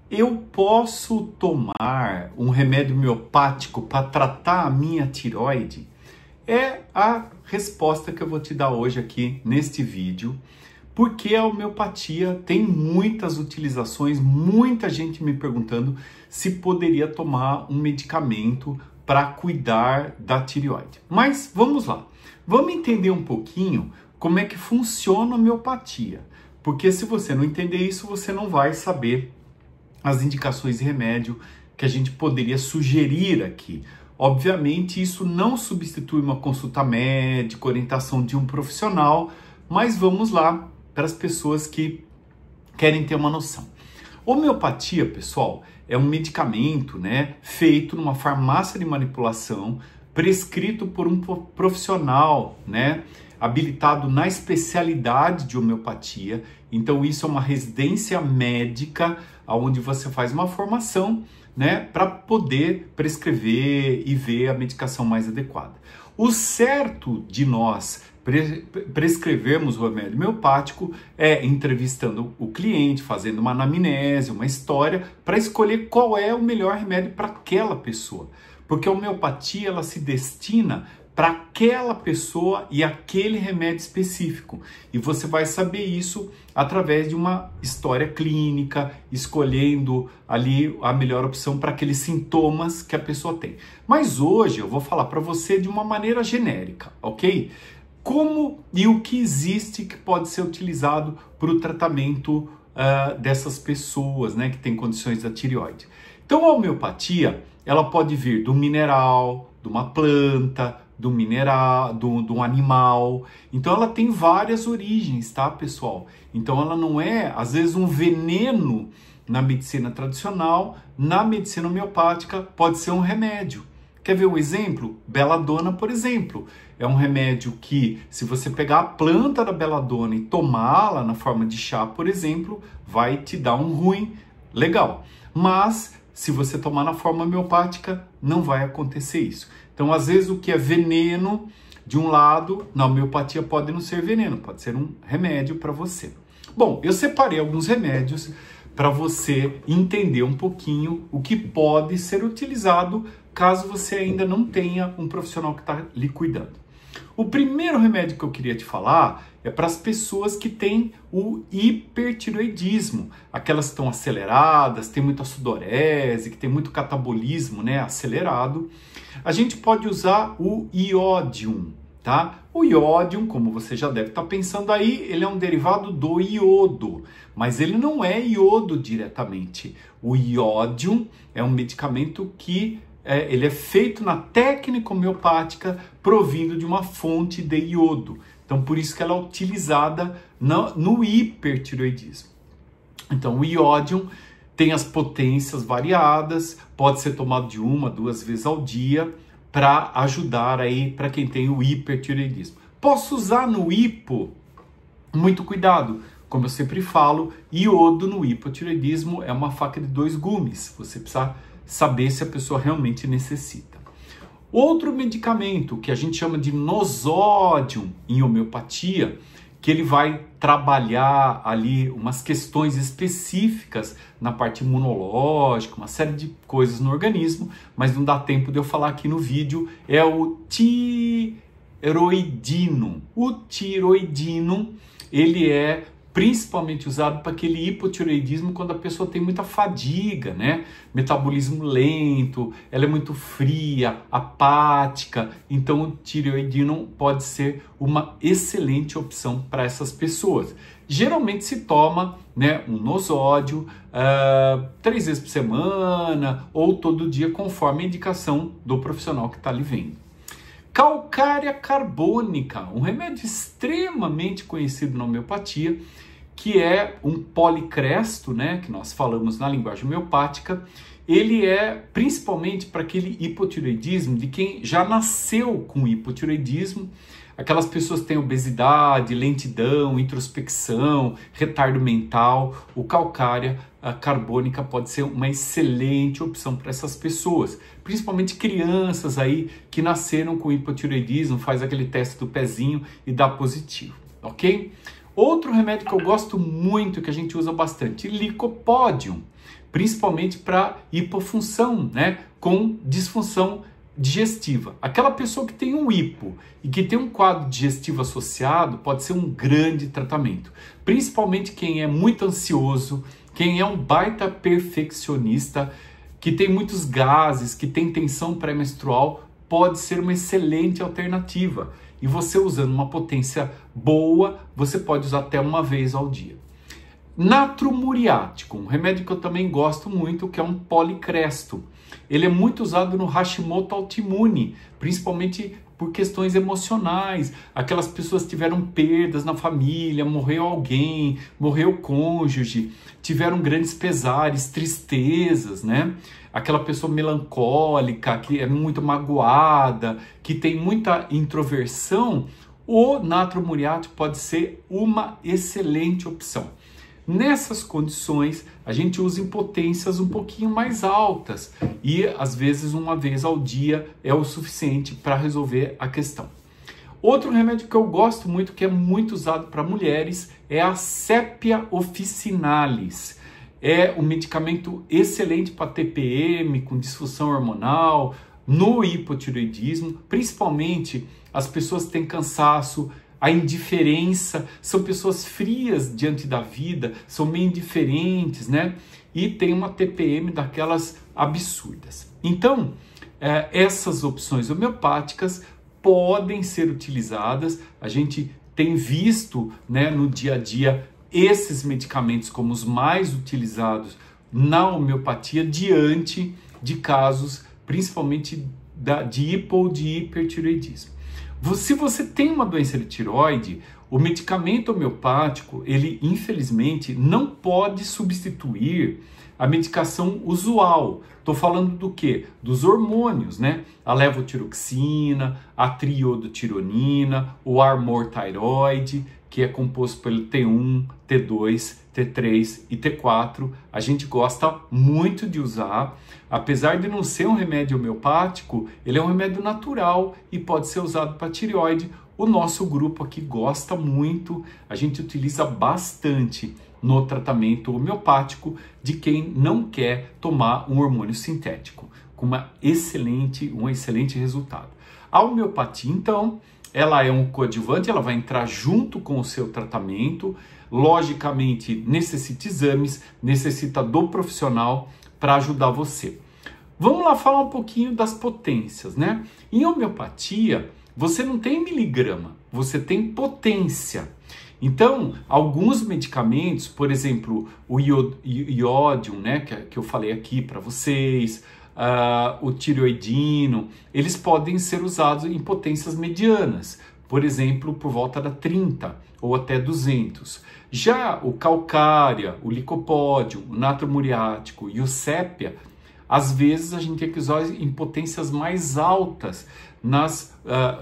Eu posso tomar um remédio homeopático para tratar a minha tireoide? É a resposta que eu vou te dar hoje aqui neste vídeo, porque a homeopatia tem muitas utilizações, muita gente me perguntando se poderia tomar um medicamento para cuidar da tireoide. Mas vamos lá, vamos entender um pouquinho como é que funciona a homeopatia, porque se você não entender isso, você não vai saber as indicações de remédio que a gente poderia sugerir aqui. Obviamente, isso não substitui uma consulta médica, orientação de um profissional, mas vamos lá para as pessoas que querem ter uma noção. Homeopatia, pessoal, é um medicamento, feito numa farmácia de manipulação, prescrito por um profissional, habilitado na especialidade de homeopatia. Então isso é uma residência médica onde você faz uma formação, para poder prescrever e ver a medicação mais adequada. O certo de nós prescrevermos o remédio homeopático é entrevistando o cliente, fazendo uma anamnese, uma história, para escolher qual é o melhor remédio para aquela pessoa. Porque a homeopatia ela se destina para aquela pessoa e aquele remédio específico. E você vai saber isso através de uma história clínica, escolhendo ali a melhor opção para aqueles sintomas que a pessoa tem. Mas hoje eu vou falar para você de uma maneira genérica, ok? Como e o que existe que pode ser utilizado para o tratamento dessas pessoas, que têm condições da tireoide. Então a homeopatia, ela pode vir do mineral, de uma planta, do mineral, de um animal. Então ela tem várias origens, tá, pessoal? Então ela não é, às vezes, um veneno na medicina tradicional, na medicina homeopática pode ser um remédio. Quer ver um exemplo? Beladona, por exemplo. É um remédio que, se você pegar a planta da beladona e tomá-la na forma de chá, por exemplo, vai te dar um ruim legal. Mas, se você tomar na forma homeopática, não vai acontecer isso. Então, às vezes, o que é veneno de um lado, na homeopatia pode não ser veneno, pode ser um remédio para você. Bom, eu separei alguns remédios para você entender um pouquinho o que pode ser utilizado caso você ainda não tenha um profissional que está lhe cuidando. O primeiro remédio que eu queria te falar é para as pessoas que têm o hipertireoidismo, aquelas que estão aceleradas, têm muita sudorese, que tem muito catabolismo, acelerado. A gente pode usar o iodium, tá? O iodium, como você já deve estar pensando aí, ele é um derivado do iodo, mas ele não é iodo diretamente. O iodium é um medicamento que ele é feito na técnica homeopática provindo de uma fonte de iodo. Então, por isso que ela é utilizada no hipertireoidismo. Então, o iodium tem as potências variadas, pode ser tomado de 1 a 2 vezes ao dia para ajudar aí para quem tem o hipertireoidismo. Posso usar no hipo? Muito cuidado. Como eu sempre falo, iodo no hipotireoidismo é uma faca de 2 gumes. Você precisa saber se a pessoa realmente necessita. Outro medicamento que a gente chama de nosódium em homeopatia, que ele vai trabalhar ali umas questões específicas na parte imunológica, uma série de coisas no organismo, mas não dá tempo de eu falar aqui no vídeo, é o tiroidino. O tiroidino, ele é principalmente usado para aquele hipotireoidismo quando a pessoa tem muita fadiga, metabolismo lento, ela é muito fria, apática, então o tireoidino pode ser uma excelente opção para essas pessoas. Geralmente se toma um nosódio 3 vezes por semana ou todo dia, conforme a indicação do profissional que está lhe vendo. Calcária carbônica, um remédio extremamente conhecido na homeopatia, que é um policresto, que nós falamos na linguagem homeopática. Ele é principalmente para aquele hipotireoidismo de quem já nasceu com hipotireoidismo, aquelas pessoas que têm obesidade, lentidão, introspecção, retardo mental. O calcária carbônica pode ser uma excelente opção para essas pessoas, principalmente crianças aí que nasceram com hipotireoidismo, faz aquele teste do pezinho e dá positivo, ok? Outro remédio que eu gosto muito, que a gente usa bastante, Licopodium. principalmente para hipofunção, né, com disfunção digestiva. Aquela pessoa que tem um hipo e que tem um quadro digestivo associado pode ser um grande tratamento, principalmente quem é muito ansioso, quem é um baita perfeccionista, que tem muitos gases, que tem tensão pré-menstrual, pode ser uma excelente alternativa. E você usando uma potência boa, você pode usar até uma vez ao dia. Natro muriático, um remédio que eu também gosto muito, que é um policresto. Ele é muito usado no Hashimoto autoimune, principalmente por questões emocionais. Aquelas pessoas que tiveram perdas na família, morreu alguém, morreu o cônjuge, tiveram grandes pesares, tristezas, né? Aquela pessoa melancólica, que é muito magoada, que tem muita introversão, o natro muriático pode ser uma excelente opção. Nessas condições, a gente usa em potências um pouquinho mais altas e às vezes uma vez ao dia é o suficiente para resolver a questão. Outro remédio que eu gosto muito, que é muito usado para mulheres, é a Sepia officinalis. É um medicamento excelente para TPM, com disfunção hormonal, no hipotireoidismo, principalmente as pessoas que têm cansaço, a indiferença, são pessoas frias diante da vida, são meio indiferentes, né? E tem uma TPM daquelas absurdas. Então, essas opções homeopáticas podem ser utilizadas. A gente tem visto, né, no dia a dia esses medicamentos como os mais utilizados na homeopatia diante de casos, principalmente de hipo ou de hipertireoidismo. Se você tem uma doença de tireoide, o medicamento homeopático, ele infelizmente não pode substituir a medicação usual. Estou falando do quê? Dos hormônios, né? A levotiroxina, a triodotironina, o Armour Thyroid, que é composto pelo T1, T2, T3 e T4. A gente gosta muito de usar. Apesar de não ser um remédio homeopático, ele é um remédio natural e pode ser usado para tireoide. O nosso grupo aqui gosta muito, a gente utiliza bastante no tratamento homeopático de quem não quer tomar um hormônio sintético, com um excelente resultado. A homeopatia, então, ela é um coadjuvante, ela vai entrar junto com o seu tratamento, logicamente necessita exames, necessita do profissional para ajudar você. Vamos lá falar um pouquinho das potências, né? Em homeopatia, você não tem miligrama, você tem potência. Então, alguns medicamentos, por exemplo, o iodium, né, que eu falei aqui para vocês, o tireoidino, eles podem ser usados em potências medianas, por exemplo, por volta da 30 ou até 200. Já o calcária, o licopódio, o natro muriático e o sépia, às vezes a gente tem que usar em potências mais altas, nas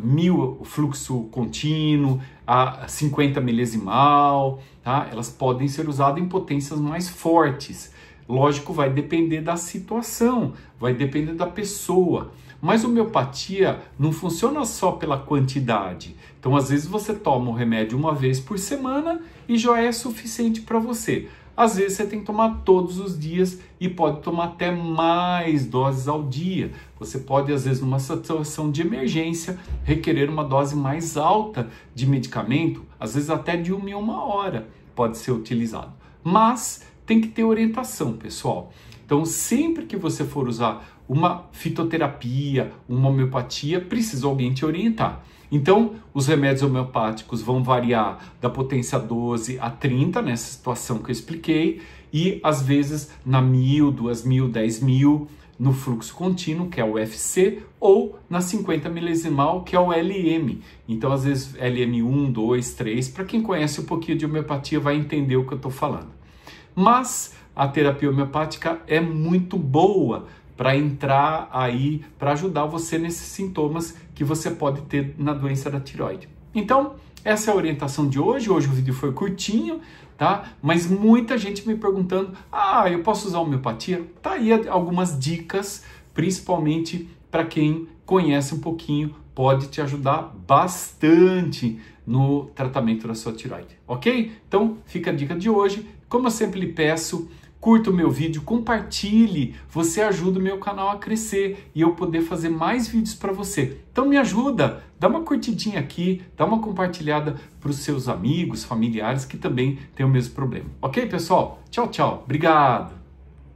1000 fluxo contínuo, a 50 milesimal, tá? Elas podem ser usadas em potências mais fortes. Lógico, vai depender da situação, vai depender da pessoa. Mas a homeopatia não funciona só pela quantidade. Então, às vezes você toma o remédio uma vez por semana e já é suficiente para você. Às vezes você tem que tomar todos os dias e pode tomar até mais doses ao dia. Você pode, às vezes, numa situação de emergência, requerer uma dose mais alta de medicamento, às vezes até de 1 em 1 hora pode ser utilizado. Mas tem que ter orientação, pessoal. Então, sempre que você for usar uma fitoterapia, uma homeopatia, precisa alguém te orientar. Então, os remédios homeopáticos vão variar da potência 12 a 30, nessa situação que eu expliquei, e às vezes na 1000, 2000, 10.000, no fluxo contínuo, que é o FC, ou na 50 milesimal, que é o LM. Então, às vezes, LM1, 2, 3, para quem conhece um pouquinho de homeopatia vai entender o que eu estou falando. Mas a terapia homeopática é muito boa para entrar aí, para ajudar você nesses sintomas que você pode ter na doença da tireoide. Então, essa é a orientação de hoje. Hoje o vídeo foi curtinho, tá? Mas muita gente me perguntando, eu posso usar homeopatia? Tá aí algumas dicas, principalmente para quem conhece um pouquinho, pode te ajudar bastante no tratamento da sua tireoide, ok? Então, fica a dica de hoje. Como eu sempre lhe peço, curta o meu vídeo, compartilhe, você ajuda o meu canal a crescer e eu poder fazer mais vídeos para você. Então me ajuda, dá uma curtidinha aqui, dá uma compartilhada para os seus amigos, familiares que também têm o mesmo problema. Ok, pessoal? Tchau, tchau. Obrigado.